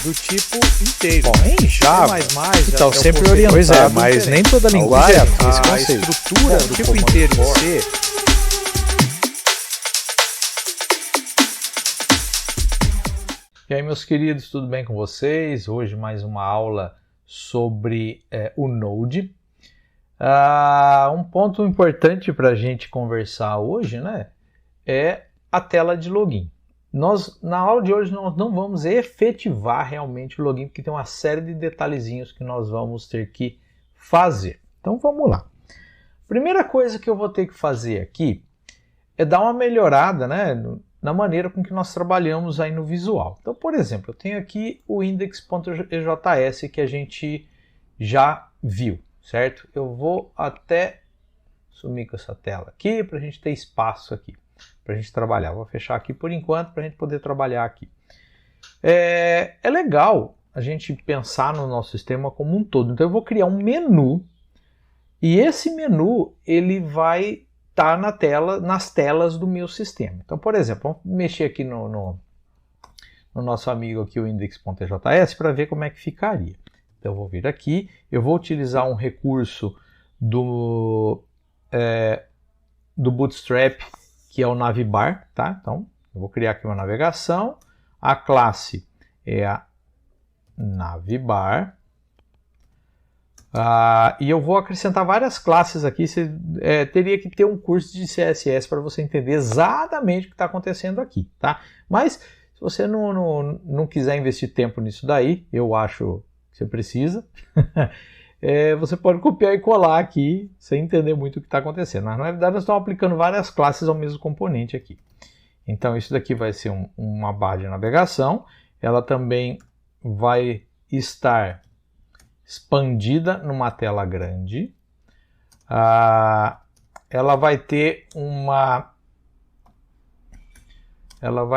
do tipo inteiro. Bom, em Java, então sempre orientado, pois é, mas nem toda linguagem tem esse a conceito. estrutura do tipo comando inteiro em for. C. E aí, meus queridos, tudo bem com vocês? Hoje mais uma aula sobre o Node. Um ponto importante para a gente conversar hoje, né, é a tela de login. Na aula de hoje nós não vamos efetivar realmente o login, porque tem uma série de detalhezinhos que nós vamos ter que fazer. Então vamos lá. Primeira coisa que eu vou ter que fazer aqui é dar uma melhorada, né, na maneira com que nós trabalhamos aí no visual. Então, por exemplo, eu tenho aqui o index.ejs que a gente já viu, certo? Eu vou até sumir com essa tela aqui para a gente ter espaço aqui, para a gente trabalhar. Vou fechar aqui por enquanto para a gente poder trabalhar aqui. É legal a gente pensar no nosso sistema como um todo. Então eu vou criar um menu e esse menu ele vai estar nas telas do meu sistema. Então, por exemplo, vamos mexer aqui no nosso amigo aqui, o index.js, para ver como é que ficaria. Então, eu vou vir aqui, eu vou utilizar um recurso do Bootstrap, que é o Navbar, tá? Então, eu vou criar aqui uma navegação, a classe é a Navbar, e eu vou acrescentar várias classes aqui. Você teria que ter um curso de CSS para você entender exatamente o que está acontecendo aqui, tá? Mas se você não quiser investir tempo nisso daí, eu acho que você precisa, você pode copiar e colar aqui sem entender muito o que está acontecendo. Mas na realidade nós estamos aplicando várias classes ao mesmo componente aqui. Então isso daqui vai ser uma barra de navegação, ela também vai estar expandida numa tela grande. Ela vai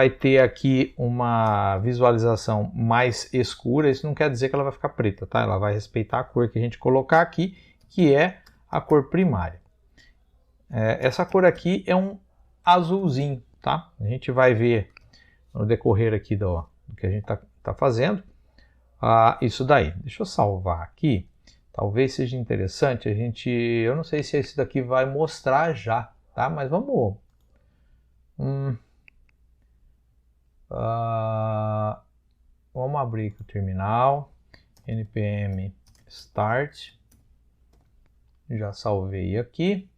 ter aqui uma visualização mais escura. Isso não quer dizer que ela vai ficar preta, tá? Ela vai respeitar a cor que a gente colocar aqui, que é a cor primária. Essa cor aqui é um azulzinho, tá? A gente vai ver no decorrer aqui do que a gente tá fazendo. Isso daí. Deixa eu salvar aqui. Talvez seja interessante a gente... Eu não sei se esse daqui vai mostrar já, tá? Mas vamos... vamos abrir aqui o terminal. npm start. Já salvei aqui.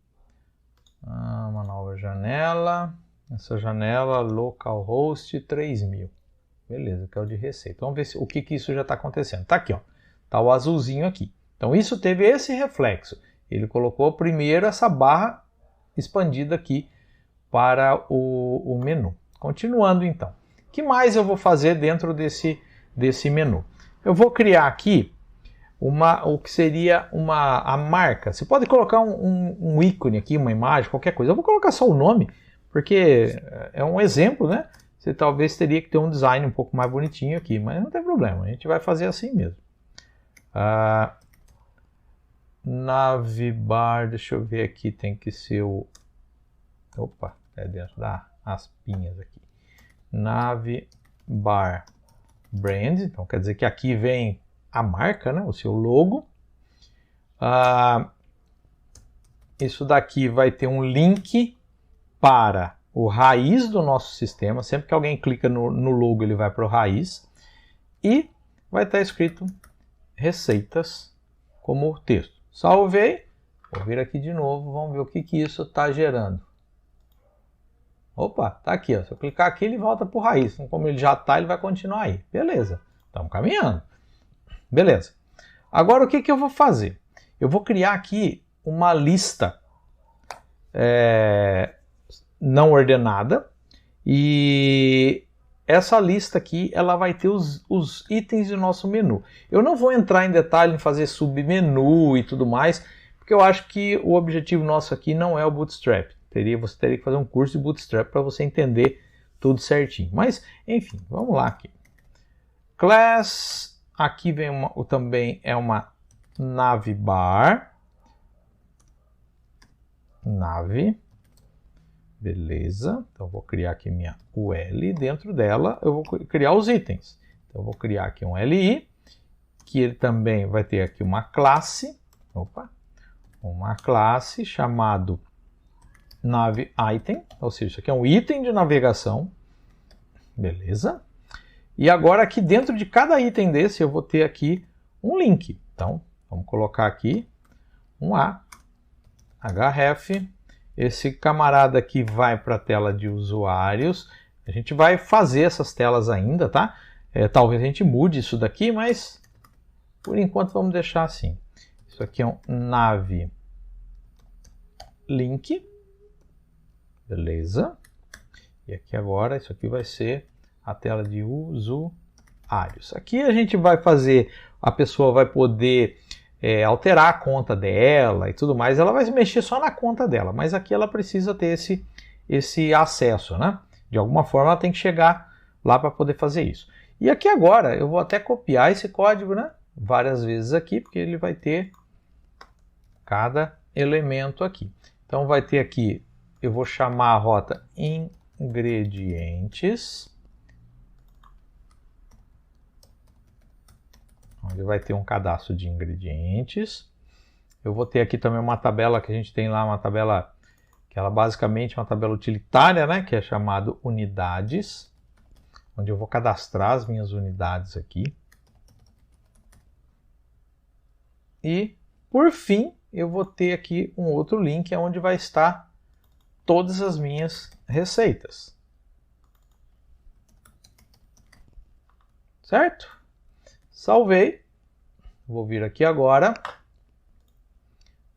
Uma nova janela. Essa janela localhost 3000. Beleza, que é o de receita. Vamos ver o que isso já está acontecendo. Está aqui, ó. Está o azulzinho aqui. Então isso teve esse reflexo. Ele colocou primeiro essa barra expandida aqui para o menu. Continuando então. O que mais eu vou fazer dentro desse menu? Eu vou criar aqui o que seria a marca. Você pode colocar um ícone aqui, uma imagem, qualquer coisa. Eu vou colocar só o nome, porque é um exemplo, né? Você talvez teria que ter um design um pouco mais bonitinho aqui, mas não tem problema, a gente vai fazer assim mesmo. Navbar, deixa eu ver aqui, tem que ser o... Opa, é dentro das aspinhas aqui. Navbar Brand, então quer dizer que aqui vem a marca, né, o seu logo. Isso daqui vai ter um link para o raiz do nosso sistema. Sempre que alguém clica no logo, ele vai para o raiz. E vai estar escrito receitas como texto. Salvei. Vou vir aqui de novo. Vamos ver o que isso está gerando. Opa, tá aqui. Ó. Se eu clicar aqui, ele volta para o raiz. Então, como ele já está, ele vai continuar aí. Beleza. Estamos caminhando. Beleza. Agora, o que eu vou fazer? Eu vou criar aqui uma lista não ordenada, e essa lista aqui ela vai ter os itens do nosso menu. Eu não vou entrar em detalhe em fazer submenu e tudo mais, porque eu acho que o objetivo nosso aqui não é o Bootstrap. Você teria que fazer um curso de Bootstrap para você entender tudo certinho. Mas, enfim, vamos lá aqui. Class, aqui vem também é uma navbar. Nave. Beleza, então vou criar aqui minha UL, dentro dela eu vou criar os itens. Então eu vou criar aqui um LI, que ele também vai ter aqui uma classe, uma classe chamado navItem, ou seja, isso aqui é um item de navegação, beleza? E agora aqui dentro de cada item desse eu vou ter aqui um link. Então, vamos colocar aqui um href. Esse camarada aqui vai para a tela de usuários. A gente vai fazer essas telas ainda, tá? Talvez a gente mude isso daqui, mas por enquanto vamos deixar assim. Isso aqui é um nav link. Beleza. E aqui agora, isso aqui vai ser a tela de usuários. Aqui a gente vai fazer, a pessoa vai poder alterar a conta dela e tudo mais. Ela vai mexer só na conta dela, mas aqui ela precisa ter esse acesso, né? De alguma forma ela tem que chegar lá para poder fazer isso. E aqui agora eu vou até copiar esse código, né? Várias vezes aqui, porque ele vai ter cada elemento aqui. Então vai ter aqui, eu vou chamar a rota ingredientes, onde vai ter um cadastro de ingredientes. Eu vou ter aqui também uma tabela que a gente tem lá, uma tabela que ela basicamente é uma tabela utilitária, né, que é chamado unidades, onde eu vou cadastrar as minhas unidades aqui. E, por fim, eu vou ter aqui um outro link onde vai estar todas as minhas receitas. Certo? Salvei. Vou vir aqui agora.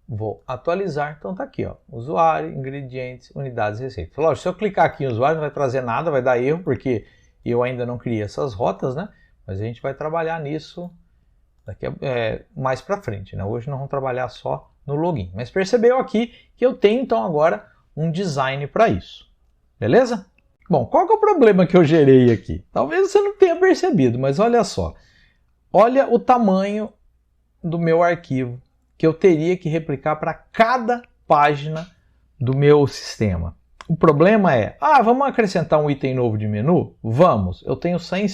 Vou atualizar. Então tá aqui, ó, usuário, ingredientes, unidades e receitas. Lógico, se eu clicar aqui em usuário não vai trazer nada, vai dar erro, porque eu ainda não criei essas rotas, né? Mas a gente vai trabalhar nisso daqui mais para frente, né? Hoje nós vamos trabalhar só no login. Mas percebeu aqui que eu tenho então agora um design para isso. Beleza? Bom, qual que é o problema que eu gerei aqui? Talvez você não tenha percebido, mas olha só. Olha o tamanho do meu arquivo que eu teria que replicar para cada página do meu sistema. O problema é, vamos acrescentar um item novo de menu? Vamos, eu tenho 100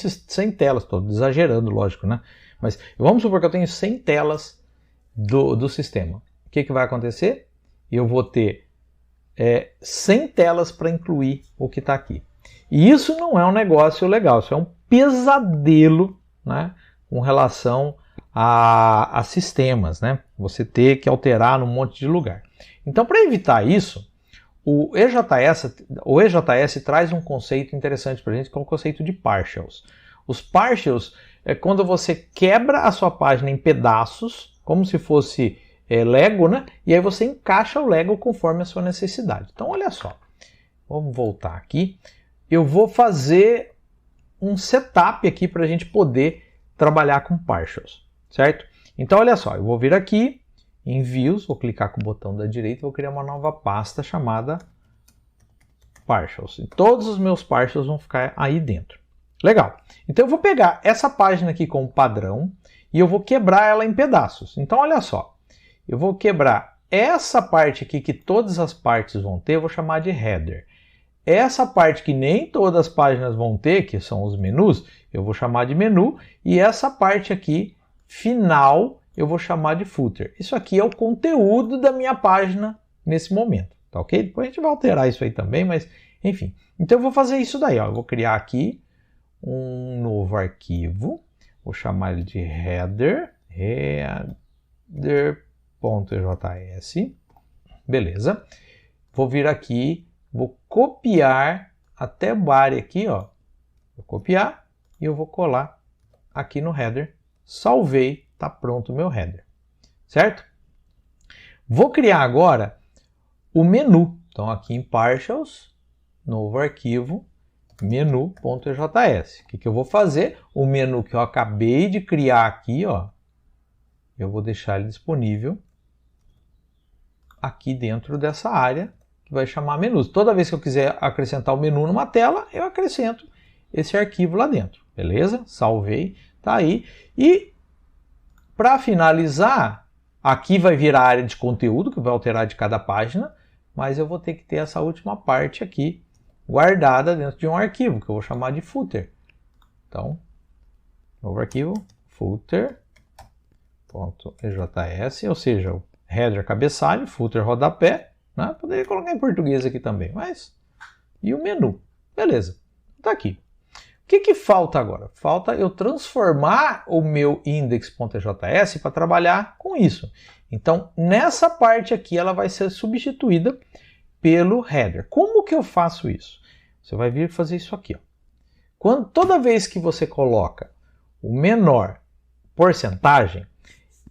telas, estou exagerando, lógico, né? Mas vamos supor que eu tenho 100 telas do sistema. O que vai acontecer? Eu vou ter 100 telas para incluir o que está aqui. E isso não é um negócio legal, isso é um pesadelo, né, com relação a sistemas, né? Você ter que alterar num monte de lugar. Então, para evitar isso, o EJS traz um conceito interessante para a gente, que é o conceito de partials. Os partials é quando você quebra a sua página em pedaços, como se fosse Lego, né? E aí você encaixa o Lego conforme a sua necessidade. Então, olha só. Vamos voltar aqui. Eu vou fazer um setup aqui para a gente poder trabalhar com partials, certo? Então, olha só. Eu vou vir aqui em Views, vou clicar com o botão da direita e vou criar uma nova pasta chamada Partials. E todos os meus partials vão ficar aí dentro. Legal. Então, eu vou pegar essa página aqui como padrão e eu vou quebrar ela em pedaços. Então, olha só. Eu vou quebrar essa parte aqui que todas as partes vão ter, eu vou chamar de header. Essa parte que nem todas as páginas vão ter, que são os menus, eu vou chamar de menu. E essa parte aqui, final, eu vou chamar de footer. Isso aqui é o conteúdo da minha página nesse momento, tá ok? Depois a gente vai alterar isso aí também, mas enfim. Então eu vou fazer isso daí, ó. Eu vou criar aqui um novo arquivo, vou chamar ele de header.js, beleza. Vou vir aqui, vou copiar até o body aqui, ó. Vou copiar e eu vou colar aqui no header. Salvei, tá pronto o meu header, certo? Vou criar agora o menu. Então aqui em Partials, novo arquivo, menu.js. O que eu vou fazer? O menu que eu acabei de criar aqui, ó, eu vou deixar ele disponível aqui dentro dessa área que vai chamar menus. Toda vez que eu quiser acrescentar o menu numa tela, eu acrescento esse arquivo lá dentro. Beleza? Salvei, tá aí. E para finalizar, aqui vai vir a área de conteúdo, que vai alterar de cada página, mas eu vou ter que ter essa última parte aqui guardada dentro de um arquivo, que eu vou chamar de footer. Então, novo arquivo, footer.ejs, ou seja, o header cabeçalho, footer rodapé, né? Poderia colocar em português aqui também, mas... E o menu. Beleza, está aqui. O que falta agora? Falta eu transformar o meu index.js para trabalhar com isso. Então, nessa parte aqui, ela vai ser substituída pelo header. Como que eu faço isso? Você vai vir fazer isso aqui. Ó. Toda vez que você coloca o menor porcentagem,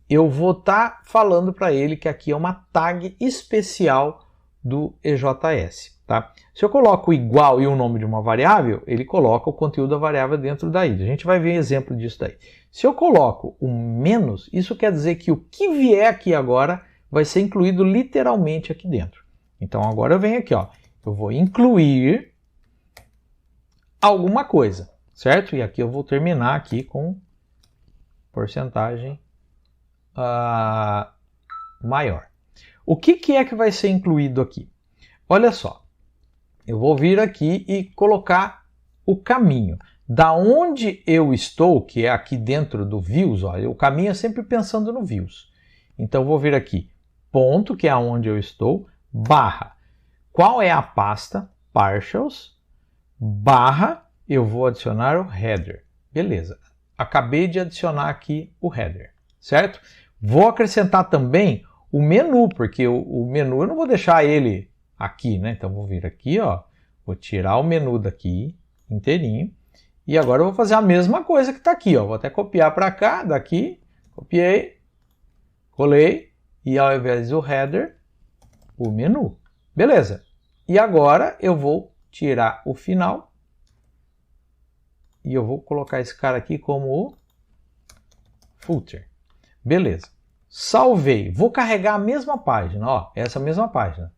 eu vou estar falando para ele que aqui é uma tag especial do EJS. Tá? Se eu coloco igual e o nome de uma variável, ele coloca o conteúdo da variável dentro daí. A gente vai ver exemplo disso daí. Se eu coloco um menos, isso quer dizer que o que vier aqui agora vai ser incluído literalmente aqui dentro. Então agora eu venho aqui, ó, eu vou incluir alguma coisa, certo? E aqui eu vou terminar aqui com porcentagem maior. O que é que vai ser incluído aqui? Olha só. Eu vou vir aqui e colocar o caminho. Da onde eu estou, que é aqui dentro do views, ó, o caminho é sempre pensando no views. Então eu vou vir aqui, ponto, que é onde eu estou, barra. Qual é a pasta? Partials, barra, eu vou adicionar o header. Beleza. Acabei de adicionar aqui o header, certo? Vou acrescentar também o menu, porque o menu eu não vou deixar ele aqui, né? Então vou vir aqui, ó, vou tirar o menu daqui inteirinho e agora eu vou fazer a mesma coisa que está aqui, ó. Vou até copiar para cá, daqui, copiei, colei e ao invés do header, o menu. Beleza. E agora eu vou tirar o final e eu vou colocar esse cara aqui como o footer. Beleza. Salvei. Vou carregar a mesma página, ó, essa mesma página.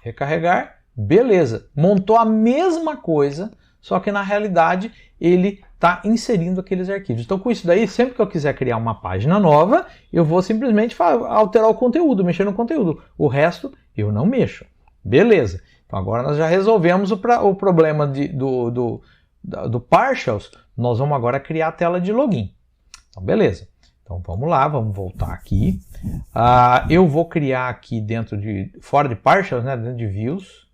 Recarregar, beleza, montou a mesma coisa, só que na realidade ele está inserindo aqueles arquivos. Então com isso daí, sempre que eu quiser criar uma página nova, eu vou simplesmente alterar o conteúdo, mexer no conteúdo. O resto eu não mexo. Beleza, então agora nós já resolvemos o problema do partials, nós vamos agora criar a tela de login. Então beleza. Então vamos lá, vamos voltar aqui. Eu vou criar aqui fora de partials, né, dentro de views,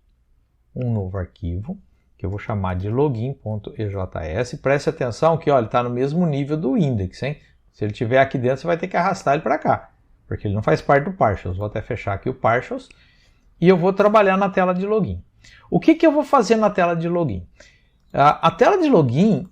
um novo arquivo, que eu vou chamar de login.ejs. Preste atenção que ó, ele está no mesmo nível do index, hein? Se ele estiver aqui dentro, você vai ter que arrastar ele para cá, porque ele não faz parte do partials. Vou até fechar aqui o partials e eu vou trabalhar na tela de login. O que eu vou fazer na tela de login? A tela de login,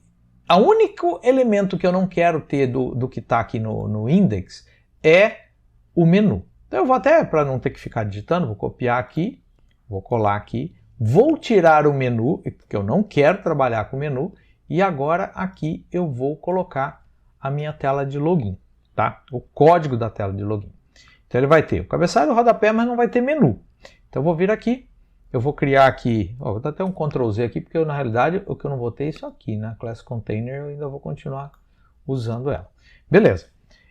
o único elemento que eu não quero ter do que está aqui no index é o menu. Então eu vou até, para não ter que ficar digitando, vou copiar aqui, vou colar aqui, vou tirar o menu, porque eu não quero trabalhar com o menu, e agora aqui eu vou colocar a minha tela de login, tá? O código da tela de login. Então ele vai ter o cabeçalho, o rodapé, mas não vai ter menu. Então eu vou vir aqui, eu vou criar aqui, ó, vou dar até um Ctrl Z aqui, porque na realidade o que eu não vou ter é isso aqui, né? Class Container, eu ainda vou continuar usando ela. Beleza.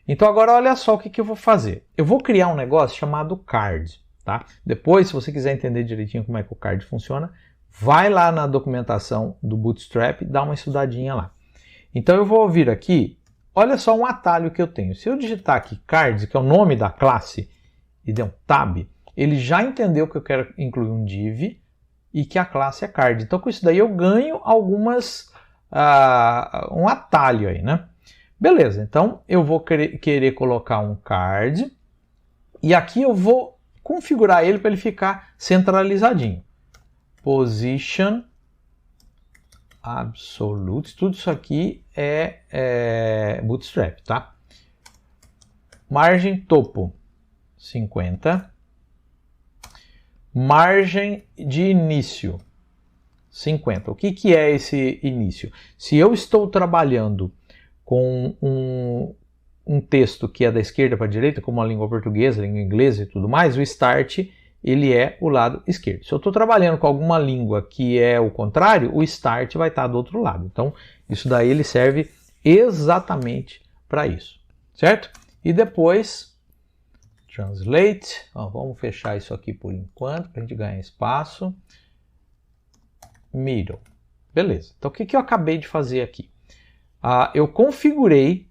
Então agora olha só o que eu vou fazer. Eu vou criar um negócio chamado card, tá? Depois, se você quiser entender direitinho como é que o card funciona, vai lá na documentação do Bootstrap e dá uma estudadinha lá. Então eu vou vir aqui, olha só um atalho que eu tenho. Se eu digitar aqui card, que é o nome da classe, e der um tab, ele já entendeu que eu quero incluir um div e que a classe é card. Então com isso daí eu ganho um atalho aí, né? Beleza, então eu vou querer colocar um card e aqui eu vou configurar ele para ele ficar centralizadinho. Position absolute, tudo isso aqui é Bootstrap, tá? Margem topo 50. Margem de início 50. O que é esse início? Se eu estou trabalhando com um texto que é da esquerda para a direita, como a língua portuguesa, a língua inglesa e tudo mais, o start ele é o lado esquerdo. Se eu estou trabalhando com alguma língua que é o contrário, o start vai estar do outro lado. Então, isso daí ele serve exatamente para isso, certo? E depois, translate, vamos fechar isso aqui por enquanto, para a gente ganhar espaço. Middle. Beleza. Então, o que eu acabei de fazer aqui? eu configurei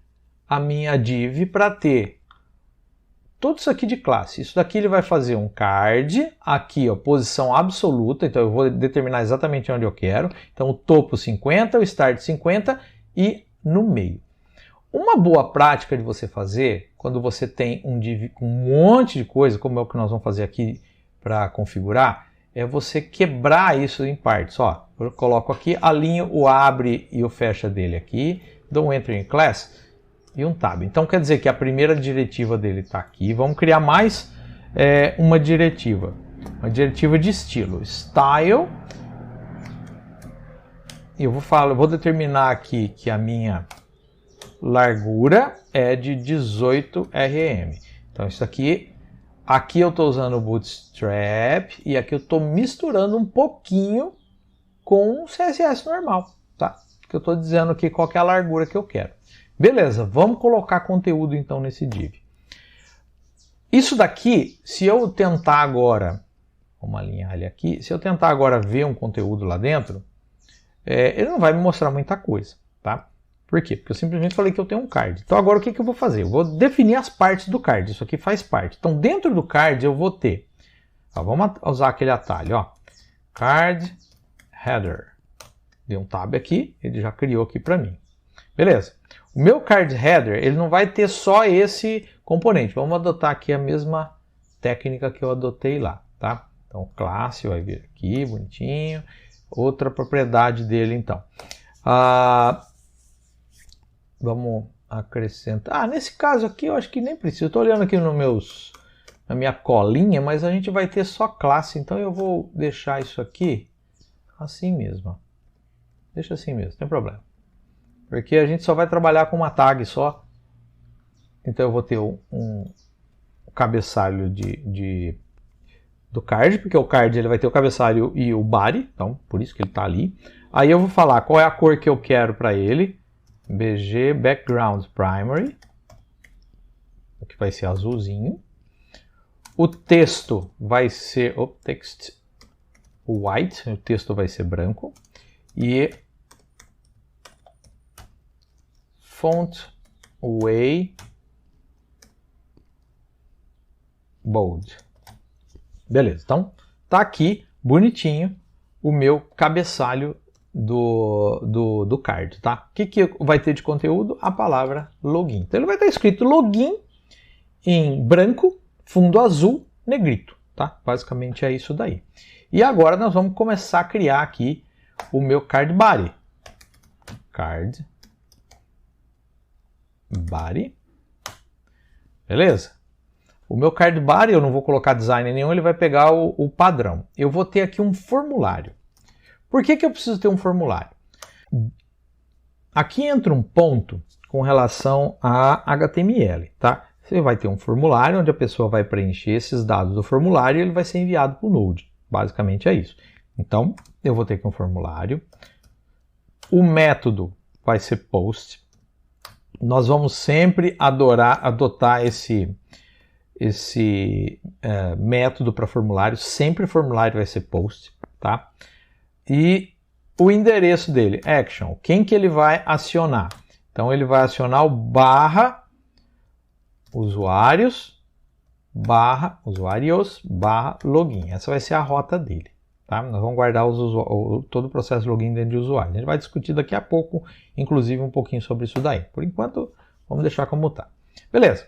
a minha div para ter tudo isso aqui de classe. Isso daqui ele vai fazer um card, aqui ó, posição absoluta, então eu vou determinar exatamente onde eu quero. Então o topo 50, o start 50 e no meio. Uma boa prática de você fazer, quando você tem um div com um monte de coisa, como é o que nós vamos fazer aqui para configurar, é você quebrar isso em partes. Ó, eu coloco aqui, alinho o abre e o fecha dele aqui, dou um enter em class e um tab. Então quer dizer que a primeira diretiva dele está aqui. Vamos criar mais uma diretiva de estilo style. E eu vou determinar aqui que a minha largura é de 18 rm. Então isso aqui eu estou usando o Bootstrap e aqui eu estou misturando um pouquinho com o CSS normal, tá? Que eu estou dizendo aqui qual que é a largura que eu quero. Beleza, vamos colocar conteúdo então nesse div. Isso daqui, se eu tentar agora, vamos alinhar ele aqui, se eu tentar agora ver um conteúdo lá dentro, ele não vai me mostrar muita coisa, tá? Por quê? Porque eu simplesmente falei que eu tenho um card. Então agora o que eu vou fazer? Eu vou definir as partes do card. Isso aqui faz parte. Então dentro do card eu vou ter... vamos usar aquele atalho. Ó, card header. Dei um tab aqui. Ele já criou aqui para mim. Beleza. O meu card header ele não vai ter só esse componente. Vamos adotar aqui a mesma técnica que eu adotei lá. Tá? Então classe vai vir aqui, bonitinho. Outra propriedade dele então. Vamos acrescentar. Nesse caso aqui eu acho que nem precisa. Eu estou olhando aqui na minha colinha, mas a gente vai ter só classe. Então eu vou deixar isso aqui assim mesmo. Deixa assim mesmo, não tem problema. Porque a gente só vai trabalhar com uma tag só. Então eu vou ter um cabeçalho do card, porque o card ele vai ter o cabeçalho e o body. Então por isso que ele está ali. Aí eu vou falar qual é a cor que eu quero para ele. BG Background Primary, que vai ser azulzinho. O texto vai ser text white, o texto vai ser branco. E font way bold. Beleza, então tá aqui bonitinho o meu cabeçalho do card, tá? O que vai ter de conteúdo? A palavra login. Então ele vai estar escrito login em branco, fundo azul, negrito, tá? Basicamente é isso daí. E agora nós vamos começar a criar aqui o meu card body. Card body. Beleza? O meu card body eu não vou colocar design nenhum, ele vai pegar o padrão. Eu vou ter aqui um formulário. Por que eu preciso ter um formulário? Aqui entra um ponto com relação a HTML, tá? Você vai ter um formulário onde a pessoa vai preencher esses dados do formulário e ele vai ser enviado para o Node. Basicamente é isso. Então, eu vou ter aqui um formulário. O método vai ser post. Nós vamos sempre adotar esse método para formulário. Sempre formulário vai ser post, tá? E o endereço dele, action, quem que ele vai acionar? Então ele vai acionar o barra usuários, barra login. Essa vai ser a rota dele. Tá? Nós vamos guardar todo o processo de login dentro de usuário. A gente vai discutir daqui a pouco, inclusive um pouquinho sobre isso daí. Por enquanto, vamos deixar como está. Beleza.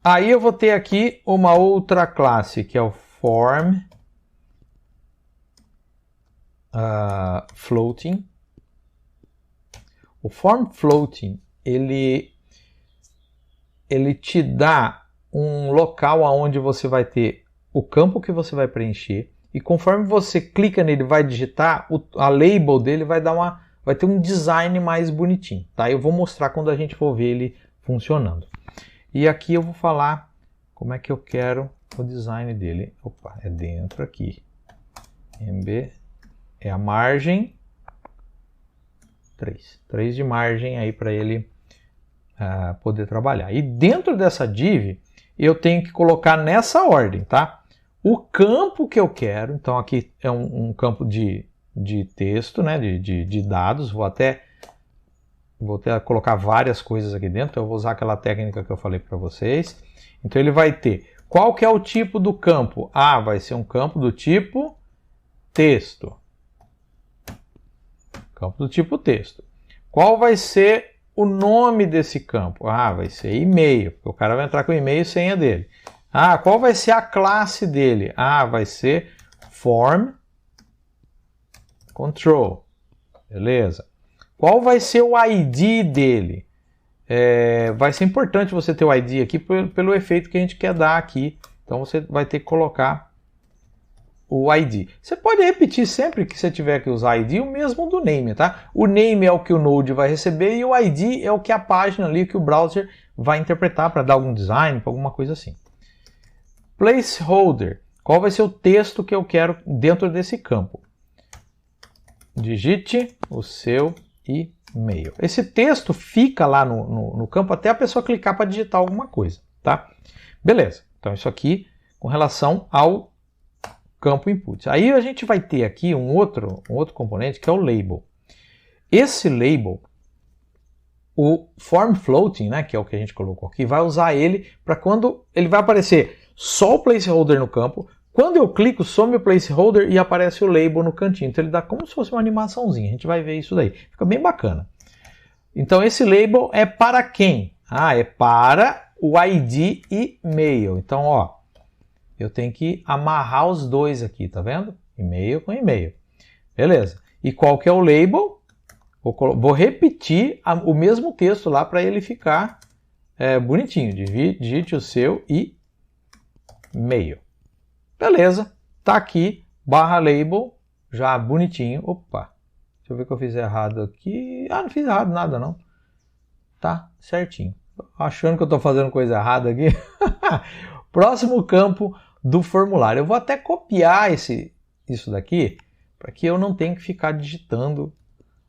Aí eu vou ter aqui uma outra classe, que é o form floating. O form floating, ele te dá um local onde você vai ter o campo que você vai preencher e conforme você clica nele, vai digitar, a label dele vai ter um design mais bonitinho, tá? Eu vou mostrar quando a gente for ver ele funcionando. E aqui eu vou falar como é que eu quero o design dele. Opa, é dentro aqui. MB é a margem 3 de margem aí para ele poder trabalhar. E dentro dessa div eu tenho que colocar nessa ordem, tá? O campo que eu quero, então aqui é um campo de texto, né? de dados, vou até vou ter que colocar várias coisas aqui dentro, então eu vou usar aquela técnica que eu falei para vocês. Então ele vai ter, qual que é o tipo do campo? Ah, vai ser um campo do tipo texto. Campo do tipo texto. Qual vai ser o nome desse campo? Ah, vai ser e-mail, porque o cara vai entrar com e-mail e senha dele. Ah, qual vai ser a classe dele? Ah, vai ser form control. Beleza. Qual vai ser o ID dele? Vai ser importante você ter o ID aqui pelo efeito que a gente quer dar aqui. Então você vai ter que colocar o ID. Você pode repetir sempre que você tiver que usar ID o mesmo do name, tá? O name é o que o Node vai receber e o ID é o que a página ali, que o browser vai interpretar para dar algum design, para alguma coisa assim. Placeholder. Qual vai ser o texto que eu quero dentro desse campo? Digite o seu e-mail. Esse texto fica lá no campo até a pessoa clicar para digitar alguma coisa, tá? Beleza. Então isso aqui com relação ao campo input. Aí a gente vai ter aqui um outro componente que é o label. Esse label, o form floating, né, que é o que a gente colocou aqui, vai usar ele para quando ele vai aparecer só o placeholder no campo. Quando eu clico, some o placeholder e aparece o label no cantinho. Então ele dá como se fosse uma animaçãozinha. A gente vai ver isso daí. Fica bem bacana. Então esse label é para quem? Ah, é para o ID e-mail. Então, ó, eu tenho que amarrar os dois aqui, tá vendo? E-mail com e-mail. Beleza. E qual que é o label? Vou repetir o mesmo texto lá para ele ficar bonitinho. Digite o seu e-mail. Beleza, tá aqui, /label, já bonitinho. Opa, deixa eu ver o que eu fiz errado aqui. Ah, não fiz errado nada não. Tá certinho. Achando que eu tô fazendo coisa errada aqui. Próximo campo do formulário. Eu vou até copiar isso daqui, para que eu não tenha que ficar digitando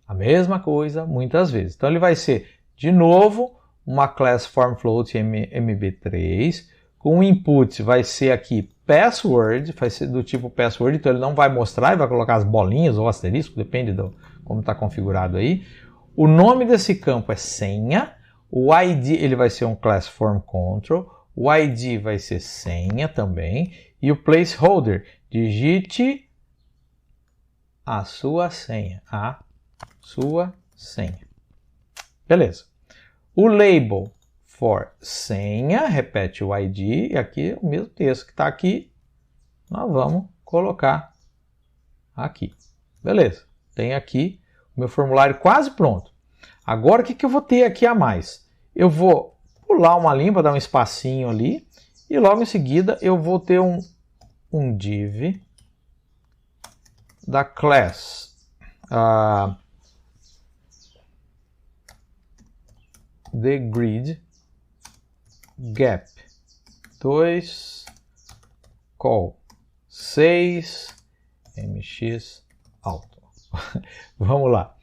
a mesma coisa muitas vezes. Então ele vai ser, de novo, uma class formFloat mb3, com o input vai ser aqui password, vai ser do tipo password, então ele não vai mostrar, ele vai colocar as bolinhas ou asterisco, depende de como está configurado aí. O nome desse campo é senha, o ID ele vai ser um class form control, o ID vai ser senha também, e o placeholder, digite a sua senha, Beleza. O label for senha, repete o ID, e aqui o mesmo texto que está aqui, nós vamos colocar aqui. Beleza, tem aqui o meu formulário quase pronto. Agora o que eu vou ter aqui a mais? Eu vou pular uma linha para dar um espacinho ali, e logo em seguida eu vou ter um div da class the grid gap 2 call 6 mx auto. Vamos lá.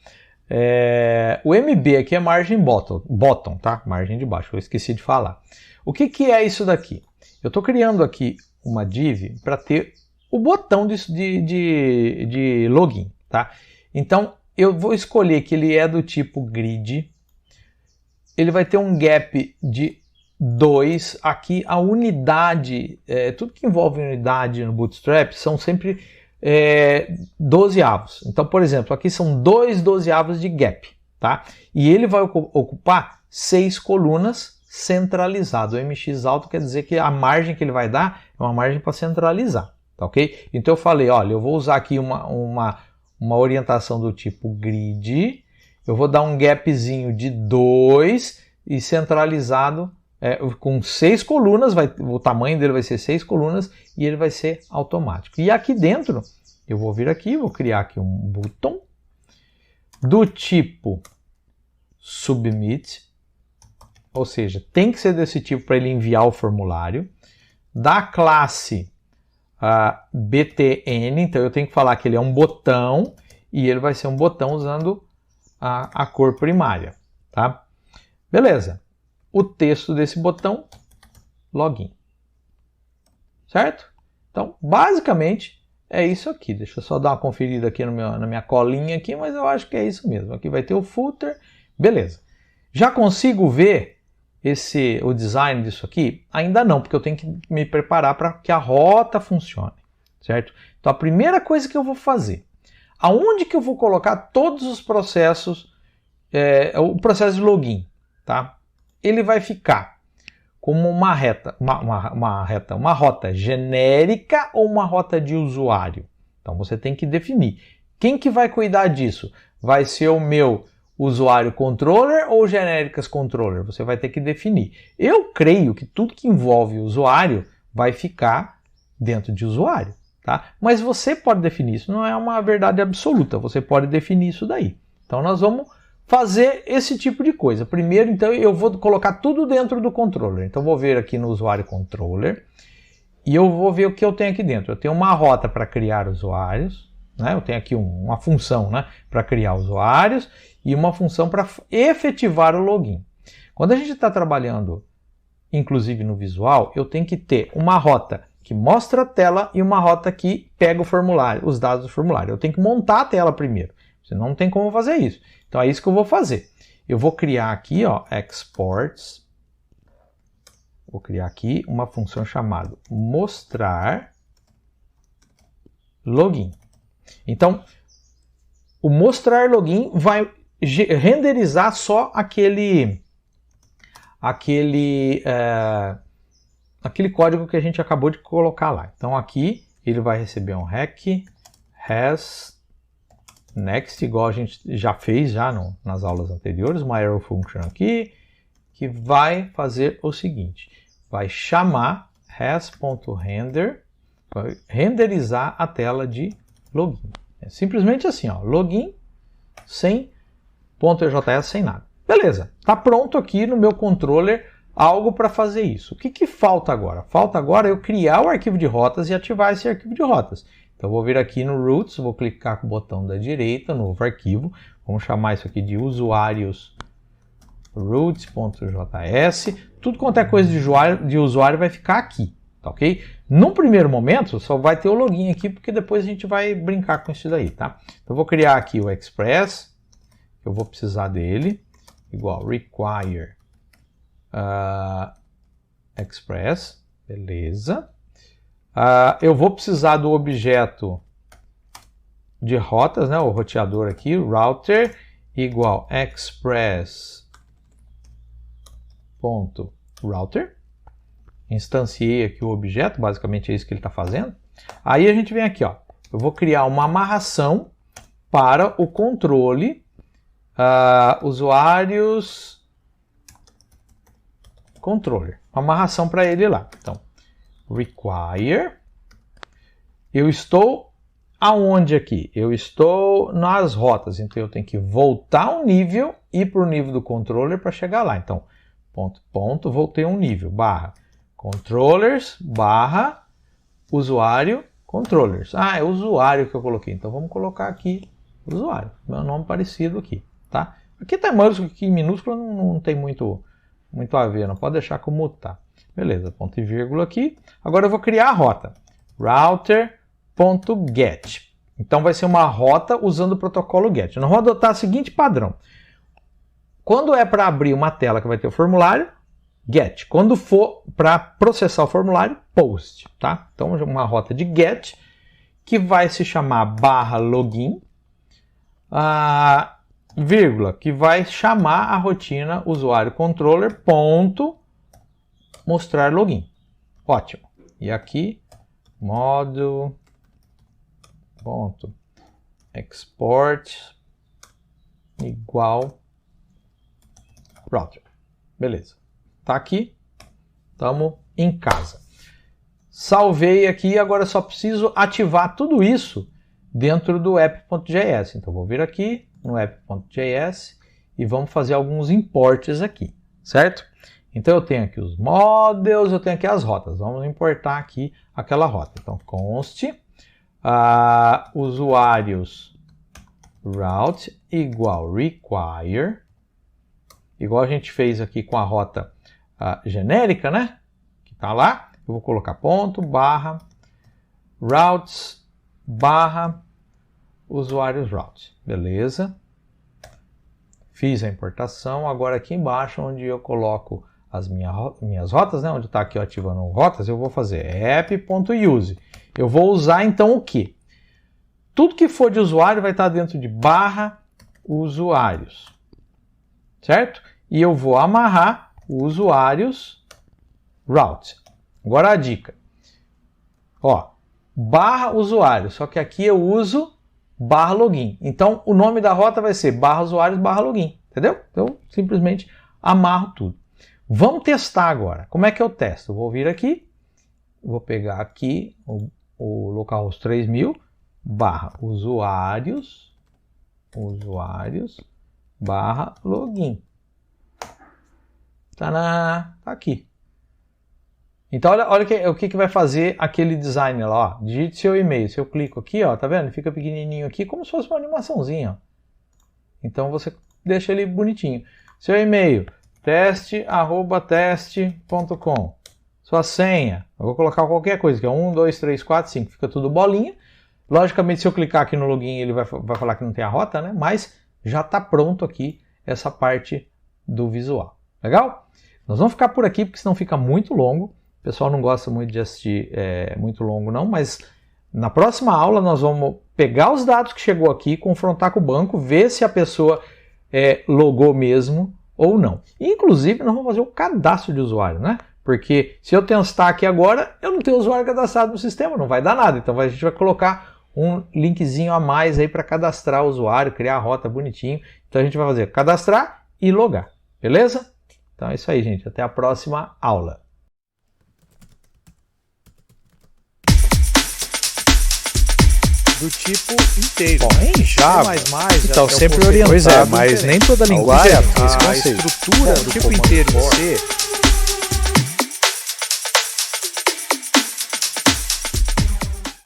O MB aqui é margem bottom, tá? Margem de baixo, eu esqueci de falar. O que é isso daqui? Eu estou criando aqui uma div para ter o botão de login, tá? Então eu vou escolher que ele é do tipo grid. Ele vai ter um gap de 2, aqui a unidade, tudo que envolve unidade no Bootstrap são sempre 12 avos. Então, por exemplo, aqui são 2 12avos de gap, tá? E ele vai ocupar 6 colunas centralizado. O MX alto quer dizer que a margem que ele vai dar é uma margem para centralizar, tá ok? Então eu falei, olha, eu vou usar aqui uma orientação do tipo grid, eu vou dar um gapzinho de 2 e centralizado com 6 colunas, o tamanho dele vai ser 6 colunas e ele vai ser automático. E aqui dentro, eu vou vir aqui, vou criar aqui um botão do tipo submit, ou seja, tem que ser desse tipo para ele enviar o formulário, da classe btn, então eu tenho que falar que ele é um botão e ele vai ser um botão usando a cor primária, tá? Beleza. O texto desse botão, login. Certo? Então, basicamente, é isso aqui. Deixa eu só dar uma conferida aqui na minha colinha aqui, mas eu acho que é isso mesmo. Aqui vai ter o footer, Beleza. Já consigo ver o design disso aqui? Ainda não, porque eu tenho que me preparar para que a rota funcione, certo? Então a primeira coisa que eu vou fazer, aonde que eu vou colocar todos os processos, o processo de login, tá? Ele vai ficar como uma rota genérica ou uma rota de usuário. Então você tem que definir. Quem que vai cuidar disso? Vai ser o meu usuário controller ou genéricas controller? Você vai ter que definir. Eu creio que tudo que envolve usuário vai ficar dentro de usuário, tá? Mas você pode definir isso, não é uma verdade absoluta, você pode definir isso daí. Então nós vamos fazer esse tipo de coisa. Primeiro, então, eu vou colocar tudo dentro do controller. Então vou ver aqui no usuário controller e eu vou ver o que eu tenho aqui dentro. Eu tenho uma rota para criar usuários, né? Eu tenho aqui uma função, né, para criar usuários e uma função para efetivar o login. Quando a gente está trabalhando, inclusive no visual, eu tenho que ter uma rota que mostra a tela e uma rota que pega o formulário, os dados do formulário. Eu tenho que montar a tela primeiro, senão não tem como fazer isso. Então é isso que eu vou fazer. Eu vou criar aqui, ó, exports. Vou criar aqui uma função chamada mostrar login. Então, o mostrar login vai renderizar só aquele código que a gente acabou de colocar lá. Então aqui ele vai receber um has next, igual a gente já fez nas aulas anteriores, uma arrow function aqui, que vai fazer o seguinte, vai chamar has.render, vai renderizar a tela de login. É simplesmente assim, ó, login sem .js, sem nada. Beleza, está pronto aqui no meu controller algo para fazer isso. O que falta agora? Falta agora eu criar o arquivo de rotas e ativar esse arquivo de rotas. Então eu vou vir aqui no Roots, vou clicar com o botão da direita, novo arquivo. Vamos chamar isso aqui de usuários roots.js. Tudo quanto é coisa de usuário vai ficar aqui, tá ok? Num primeiro momento só vai ter o login aqui, porque depois a gente vai brincar com isso daí, tá? Então eu vou criar aqui o Express, eu vou precisar dele, igual require Express, beleza. Eu vou precisar do objeto de rotas, né, o roteador aqui, router, igual express.router. Instanciei aqui o objeto, basicamente é isso que ele está fazendo. Aí a gente vem aqui, ó, eu vou criar uma amarração para o controle usuários controller, uma amarração para ele lá. Então, require, eu estou aonde aqui? Eu estou nas rotas, então eu tenho que voltar um nível e ir para o nível do controller para chegar lá. Então, voltei um nível, barra controllers, barra usuário controllers. É usuário que eu coloquei, então vamos colocar aqui usuário, meu nome parecido aqui, tá? Aqui tá maiúsculo, aqui em minúsculo não tem muito a ver, não pode deixar como tá. Beleza, ponto e vírgula aqui. Agora eu vou criar a rota. Router.get. Então vai ser uma rota usando o protocolo GET. Nós vamos adotar o seguinte padrão. Quando é para abrir uma tela que vai ter o formulário, GET. Quando for para processar o formulário, POST. Tá? Então uma rota de GET que vai se chamar barra login, vírgula, que vai chamar a rotina usuário controller ponto mostrar login. Ótimo. E aqui modo ponto export igual router. Beleza. Tá aqui. Estamos em casa. Salvei aqui, agora só preciso ativar tudo isso dentro do app.js. Então vou vir aqui no app.js e vamos fazer alguns imports aqui, certo? Então eu tenho aqui os models, eu tenho aqui as rotas. Vamos importar aqui aquela rota. Então const usuários route igual require, igual a gente fez aqui com a rota genérica, né? Que tá lá. Eu vou colocar ponto barra routes barra usuários route. Beleza? Fiz a importação, agora aqui embaixo onde eu coloco as minhas rotas, né, onde está aqui ativando rotas, eu vou fazer app.use. Eu vou usar então o quê? Tudo que for de usuário vai estar dentro de barra usuários, certo? E eu vou amarrar usuários route. Agora a dica, ó, barra usuário, só que aqui eu uso barra login. Então o nome da rota vai ser barra usuários barra login, entendeu? Então simplesmente amarro tudo. Vamos testar agora. Como é que eu testo? Eu vou vir aqui, vou pegar aqui o localhost 3000 barra usuários barra login. Tá aqui. Então olha o que vai fazer aquele design lá, ó. Digite seu e-mail. Se eu clico aqui, ó, tá vendo? Fica pequenininho aqui, como se fosse uma animaçãozinha, ó. Então você deixa ele bonitinho. Seu e-mail, teste@teste.com. Sua senha, eu vou colocar qualquer coisa, que é 1, 2, 3, 4, 5, fica tudo bolinha. Logicamente, se eu clicar aqui no login, ele vai falar que não tem a rota, né? Mas já está pronto aqui essa parte do visual. Legal? Nós vamos ficar por aqui, porque senão fica muito longo. O pessoal não gosta muito de assistir muito longo, não, mas na próxima aula nós vamos pegar os dados que chegou aqui, confrontar com o banco, ver se a pessoa logou mesmo ou não. Inclusive, nós vamos fazer o cadastro de usuário, né? Porque se eu testar aqui agora, eu não tenho usuário cadastrado no sistema, não vai dar nada. Então a gente vai colocar um linkzinho a mais aí para cadastrar o usuário, criar a rota bonitinho. Então a gente vai fazer cadastrar e logar, beleza? Então é isso aí, gente. Até a próxima aula. Do tipo inteiro. Bom, em Java, então sempre orientado. Pois é, mas nem toda linguagem tem esse conceito. A estrutura do tipo inteiro em C